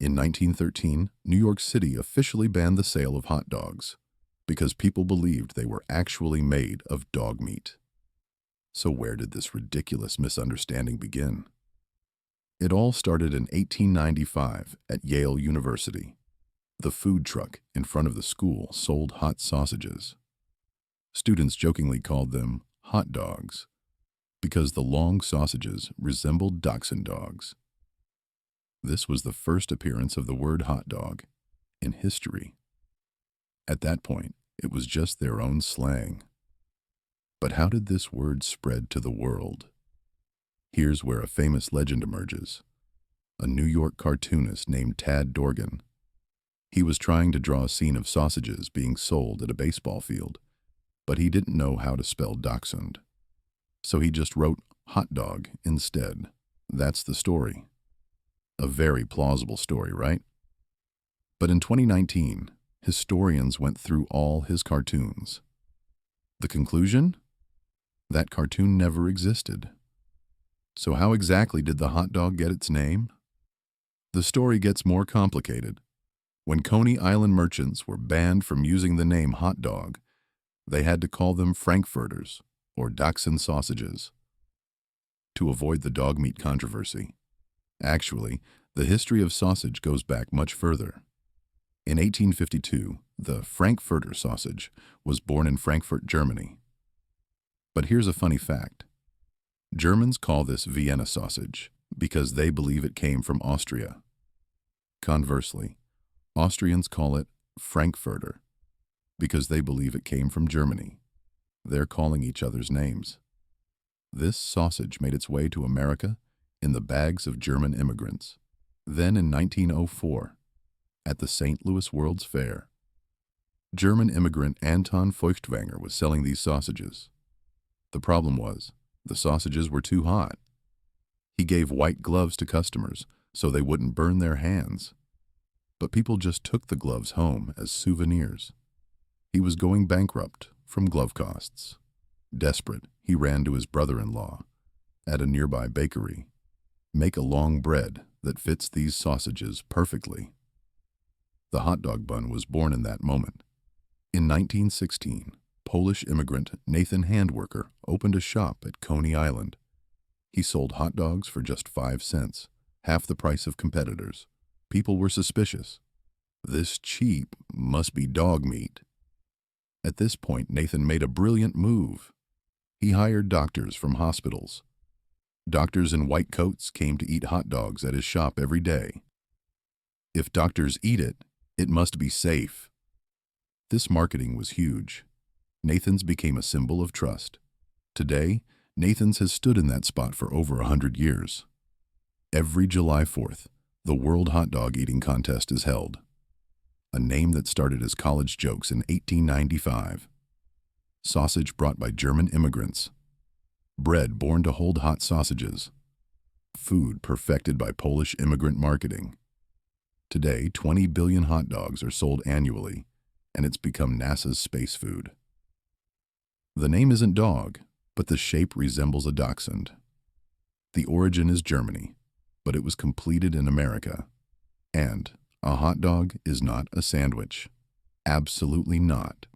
In 1913, New York City officially banned the sale of hot dogs because people believed they were actually made of dog meat. So where did this ridiculous misunderstanding begin? It all started in 1895 at Yale University. The food truck in front of the school sold hot sausages. Students jokingly called them hot dogs because the long sausages resembled dachshund dogs. This was the first appearance of the word hot dog in history. At that point, it was just their own slang. But how did this word spread to the world? Here's where a famous legend emerges. A New York cartoonist named Tad Dorgan. He was trying to draw a scene of sausages being sold at a baseball field, but he didn't know how to spell dachshund. So he just wrote hot dog instead. That's the story. A very plausible story, right? But in 2019, historians went through all his cartoons. The conclusion? That cartoon never existed. So how exactly did the hot dog get its name? The story gets more complicated. When Coney Island merchants were banned from using the name hot dog, they had to call them frankfurters, or dachshund sausages, to avoid the dog meat controversy. Actually, the history of sausage goes back much further. In 1852, the Frankfurter sausage was born in Frankfurt, Germany. But here's a funny fact. Germans call this Vienna sausage because they believe it came from Austria. Conversely, Austrians call it Frankfurter because they believe it came from Germany. They're calling each other's names. This sausage made its way to America in the bags of German immigrants. Then in 1904, at the St. Louis World's Fair, German immigrant Anton Feuchtwanger was selling these sausages. The problem was, the sausages were too hot. He gave white gloves to customers so they wouldn't burn their hands. But people just took the gloves home as souvenirs. He was going bankrupt from glove costs. Desperate, he ran to his brother-in-law at a nearby bakery. Make a long bread that fits these sausages perfectly. The hot dog bun was born in that moment. In 1916, Polish immigrant Nathan Handwerker opened a shop at Coney Island. He sold hot dogs for just 5 cents, half the price of competitors. People were suspicious. This cheap must be dog meat. At this point, Nathan made a brilliant move. He hired doctors from hospitals. Doctors in white coats came to eat hot dogs at his shop every day. If doctors eat it, it must be safe. This marketing was huge. Nathan's became a symbol of trust. Today, Nathan's has stood in that spot for over 100 years. Every July 4th, the World Hot Dog Eating Contest is held. A name that started as college jokes in 1895. Sausage brought by German immigrants. Bread born to hold hot sausages. Food perfected by Polish immigrant marketing. Today, 20 billion hot dogs are sold annually, and it's become NASA's space food. The name isn't dog, but the shape resembles a dachshund. The origin is Germany, but it was completed in America. And a hot dog is not a sandwich. Absolutely not.